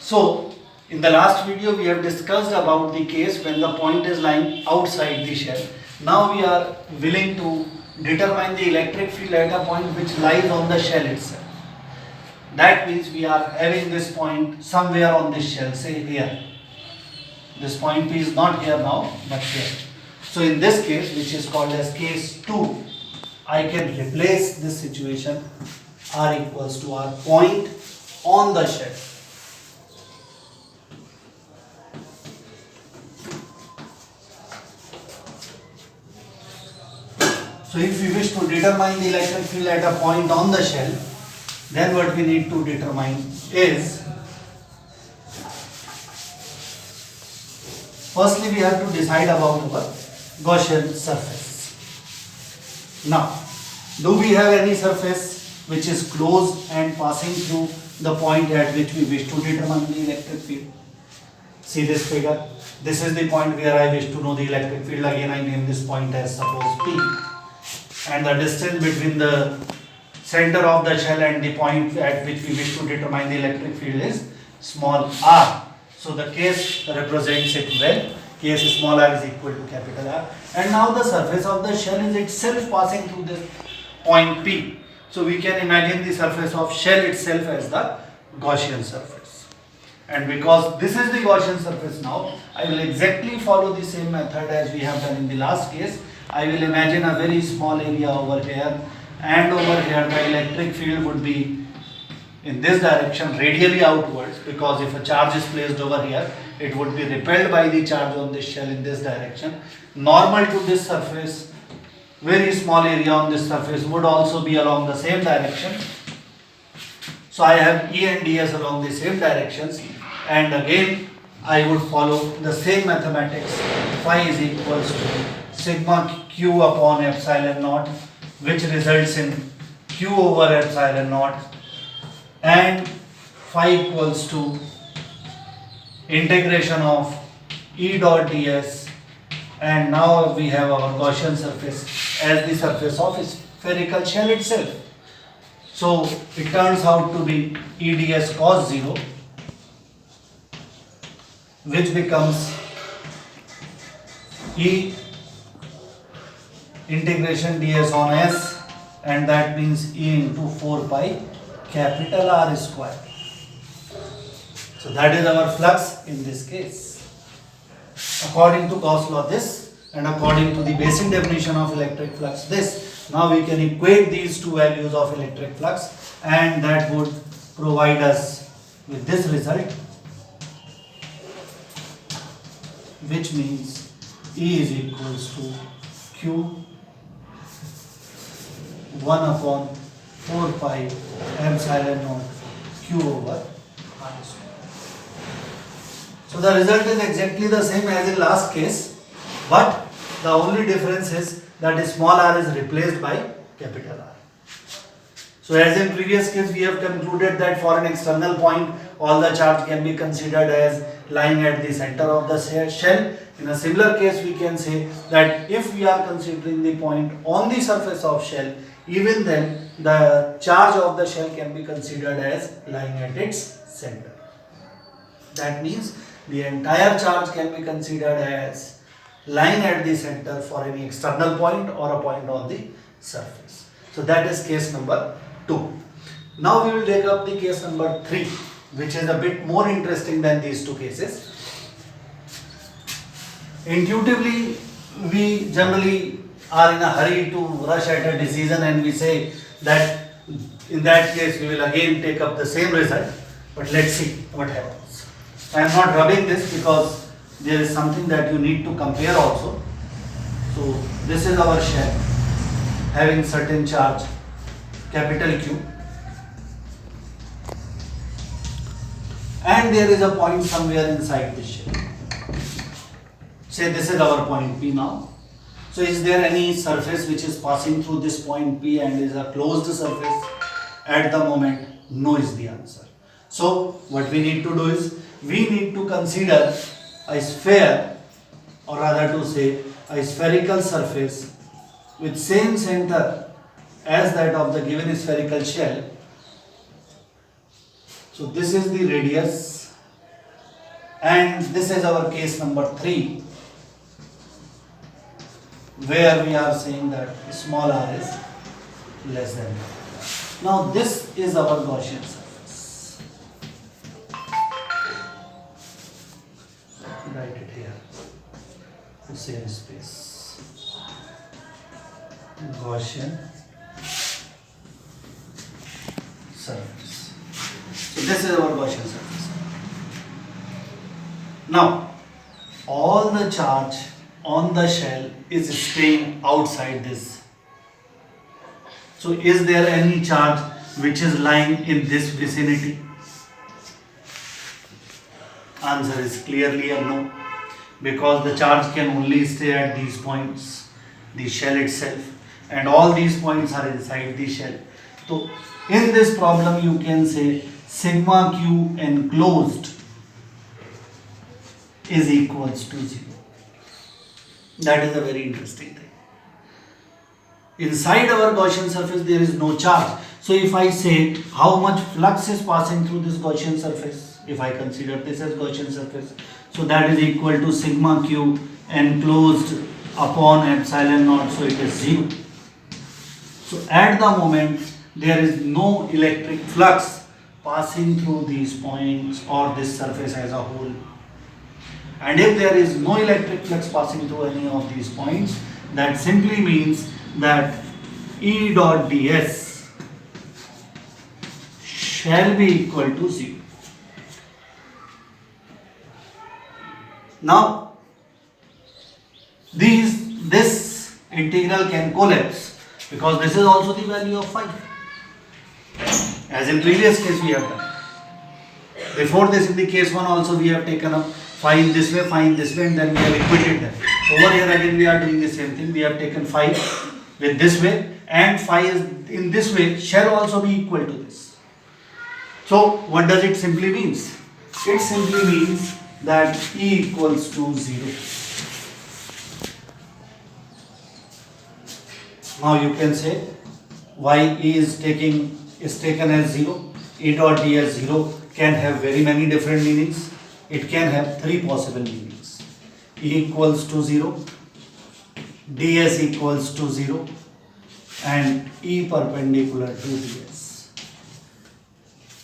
So, in the last video we have discussed about the case when the point is lying outside the shell. Now we are willing to determine the electric field at a point which lies on the shell itself. That means we are having this point somewhere on this shell, say here. This point P is not here now, but here. So in this case, which is called as case 2, I can replace this situation R equals to R point on the shell. So if we wish to determine the electric field at a point on the shell, then what we need to determine is, firstly we have to decide about our Gaussian surface. Now, do we have any surface which is closed and passing through the point at which we wish to determine the electric field? See this figure. This is the point where I wish to know the electric field. Again, I name this point as suppose P. And the distance between the center of the shell and the point at which we wish to determine the electric field is small r. So the case represents it well. Case small r is equal to capital R. And now the surface of the shell is itself passing through this point P. So we can imagine the surface of shell itself as the Gaussian surface. And because this is the Gaussian surface now, I will exactly follow the same method as we have done in the last case. I will imagine a very small area over here, and over here the electric field would be in this direction, radially outwards, because if a charge is placed over here, it would be repelled by the charge on this shell in this direction. Normal to this surface, very small area on this surface would also be along the same direction. So I have E and ds along the same directions, and again I would follow the same mathematics. Phi is equals to sigma q upon epsilon naught, which results in q over epsilon naught, and phi equals to integration of E dot ds, and now we have our Gaussian surface as the surface of spherical shell itself. So it turns out to be E ds cos 0, which becomes E integration ds on s, and that means E into 4 pi capital R square. So that is our flux in this case. According to Gauss law this, and according to the basic definition of electric flux this. Now we can equate these two values of electric flux, and that would provide us with this result, which means E is equals to Q 1 upon 4 pi epsilon naught Q over R square. So the result is exactly the same as in last case, but the only difference is that small r is replaced by capital R. So as in previous case, we have concluded that for an external point, all the charge can be considered as lying at the center of the shell. In a similar case, we can say that if we are considering the point on the surface of shell, even then the charge of the shell can be considered as lying at its center. That means the entire charge can be considered as lying at the center for any external point or a point on the surface. So that is case number 2. Now we will take up the case number 3, which is a bit more interesting than these two cases. Intuitively, we generally are in a hurry to rush at a decision, and we say that in that case we will again take up the same result, but let's see what happens. I am not rubbing this because there is something that you need to compare also. So this is our shell having certain charge capital Q, and there is a point somewhere inside this shell. Say this is our point P now. So is there any surface which is passing through this point P and is a closed surface? At the moment, no is the answer. So what we need to do is, we need to consider a sphere, or rather to say a spherical surface with same center as that of the given spherical shell. So this is the radius And this is our case number 3, where we are saying that small r is less than 1. Now this is our Gaussian surface. Write it here to save space. Gaussian surface. So this is our Gaussian surface. Now all the charge on the shell is staying outside this. So is there any charge which is lying in this vicinity? Answer is clearly a no, because the charge can only stay at these points, the shell itself, and all these points are inside the shell. So in this problem you can say sigma q enclosed is equals to 0. That is a very interesting thing. Inside our Gaussian surface there is no charge. So if I say how much flux is passing through this Gaussian surface, if I consider this as Gaussian surface, so that is equal to sigma q enclosed upon epsilon naught, so it is 0. So at the moment there is no electric flux passing through these points or this surface as a whole. And if there is no electric flux passing through any of these points, that simply means that E dot ds shall be equal to 0. Now this integral can collapse, because this is also the value of phi, as in previous case we have done. Before this, in the case 1 also we have taken up phi in this way, phi in this way, and then we have equated them. Over here again we are doing the same thing. We have taken phi with this way, and phi is in this way shall also be equal to this. So what does it simply means? It simply means that E equals to 0. Now you can say why E is taken as 0. E dot ds 0 can have very many different meanings. It can have 3 possible meanings. E equals to 0, ds equals to 0, and E perpendicular to ds.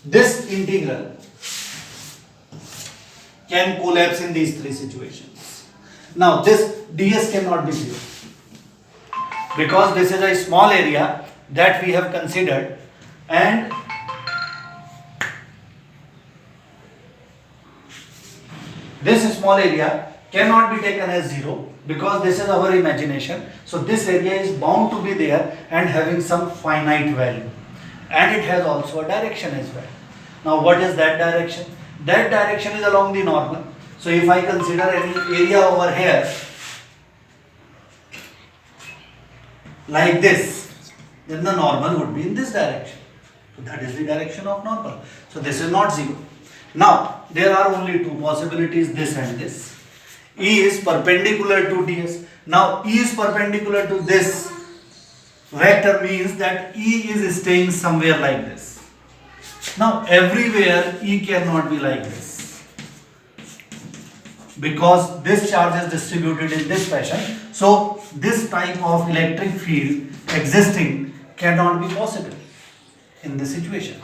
This integral can collapse in these 3 situations. Now this ds cannot be 0, because this is a small area that we have considered, and this small area cannot be taken as 0, because this is our imagination. So this area is bound to be there and having some finite value, and it has also a direction as well. Now what is that direction? That direction is along the normal. So if I consider any area over here like this, then the normal would be in this direction. So that is the direction of normal. So this is not 0. Now there are only 2 possibilities, this and this. E is perpendicular to ds. Now E is perpendicular to this vector means that E is staying somewhere like this. Now everywhere E cannot be like this, because this charge is distributed in this fashion. So this type of electric field existing cannot be possible in this situation.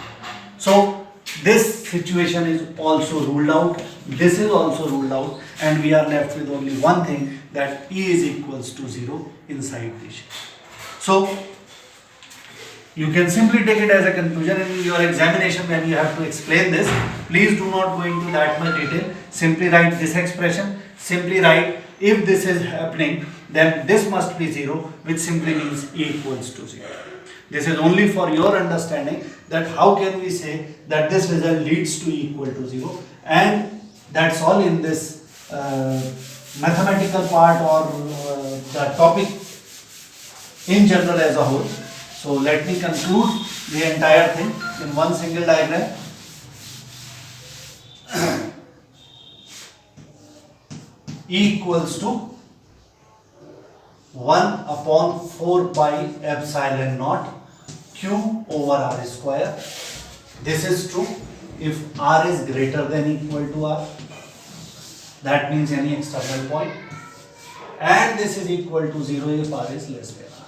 So this situation is also ruled out, this is also ruled out, and we are left with only one thing, that E is equals to 0 inside the shell. So you can simply take it as a conclusion in your examination when you have to explain this. Please do not go into that much detail. Simply write this expression. Simply write, if this is happening, then this must be 0, which simply means E equals to 0. This is only for your understanding that how can we say that this result leads to E equal to 0, and that's all in this mathematical part or the topic in general as a whole. So let me conclude the entire thing in one single diagram. E equals to 1 upon 4 pi epsilon naught q over r square. This is true if r is greater than equal to r. that means any external point, and this is equal to 0 if r is less than r.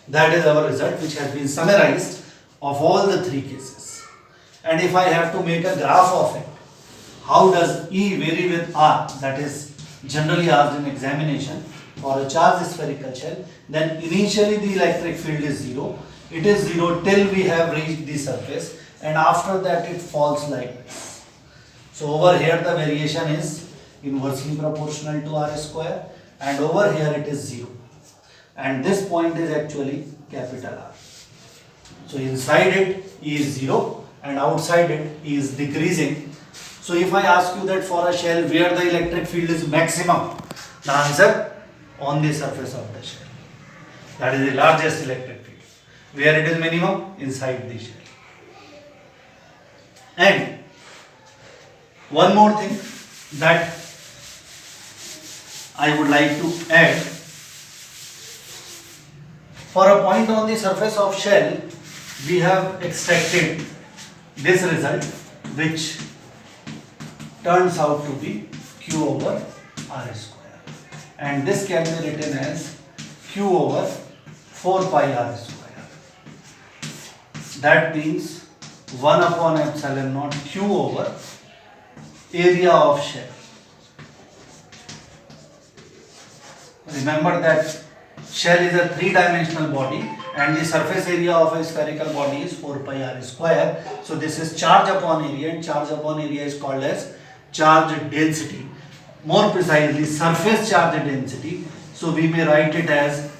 That is our result, which has been summarized of all the three cases. And if I have to make a graph of it, how does E vary with r, that is generally asked in examination for a charged spherical shell, then initially the electric field is 0. It is 0 till we have reached the surface, and after that it falls like this. So over here the variation is inversely proportional to r square, and over here it is 0. And this point is actually capital R. So inside it E is 0 and outside it E is decreasing. So if I ask you that for a shell where the electric field is maximum, the answer on the surface of the shell. That is the largest electric field. Where it is minimum? Inside the shell. And one more thing that I would like to add. For a point on the surface of shell, we have extracted this result, which turns out to be Q over R square. And this can be written as Q over 4 pi R square. That means 1 upon epsilon naught Q over area of shell. Remember that shell is a three-dimensional body and the surface area of a spherical body is 4 pi r square. So this is charge upon area, and charge upon area is called as charge density. More precisely, surface charge density. So we may write it as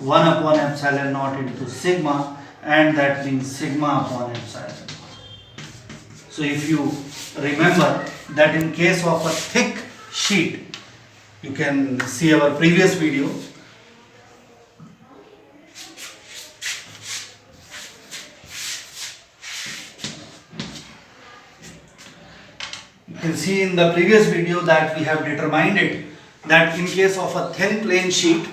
1 upon epsilon naught into sigma, and that means sigma upon epsilon. So if you remember that in case of a thick sheet, you can see our previous video. You can see in the previous video that we have determined it that in case of a thin plane sheet,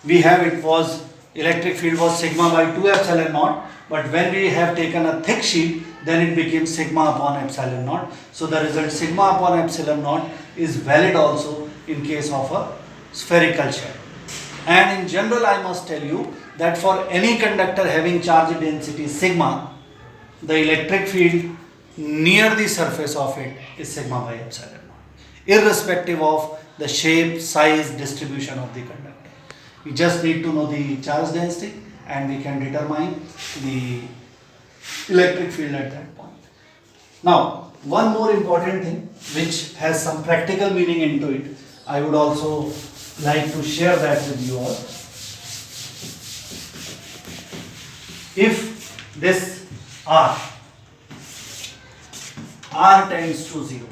we have it was electric field was sigma by 2 epsilon naught, but when we have taken a thick sheet, then it became sigma upon epsilon naught. So the result sigma upon epsilon naught is valid also in case of a spherical shell. And in general, I must tell you that for any conductor having charge density sigma, the electric field near the surface of it is sigma by epsilon naught, irrespective of the shape, size, distribution of the conductor. We just need to know the charge density and we can determine the electric field at that point. Now, one more important thing which has some practical meaning into it, I would also like to share that with you all. If this R tends to 0,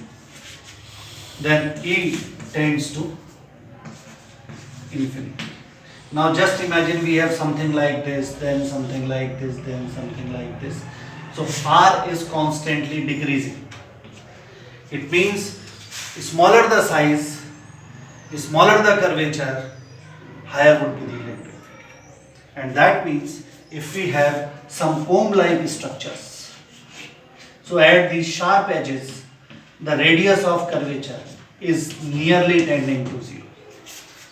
then E tends to infinity. Now just imagine we have something like this, then something like this, then something like this. So R is constantly decreasing. It means smaller the size, smaller the curvature, higher would be the electric field. And that means if we have some comb-like structures, so at these sharp edges, the radius of curvature is nearly tending to 0.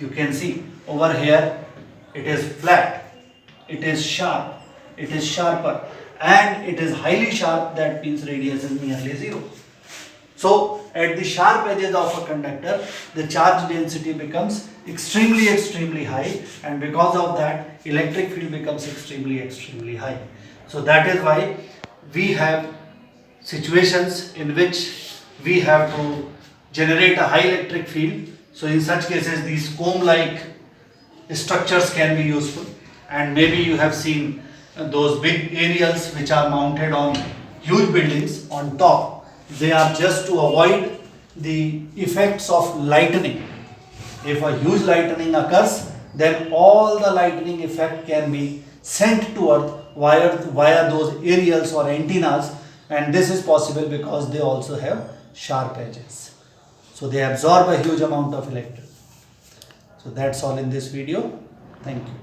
You can see over here it is flat, it is sharp, it is sharper, and it is highly sharp, that means radius is nearly 0. So at the sharp edges of a conductor, the charge density becomes extremely high, and because of that electric field becomes extremely high. So that is why we have situations in which we have to generate a high electric field. So in such cases these comb-like structures can be useful, and maybe you have seen those big aerials which are mounted on huge buildings on top. They are just to avoid the effects of lightning. If a huge lightning occurs, then all the lightning effect can be sent to earth via those aerials or antennas, and this is possible because they also have sharp edges. So they absorb a huge amount of electricity. So that's all in this video. Thank you.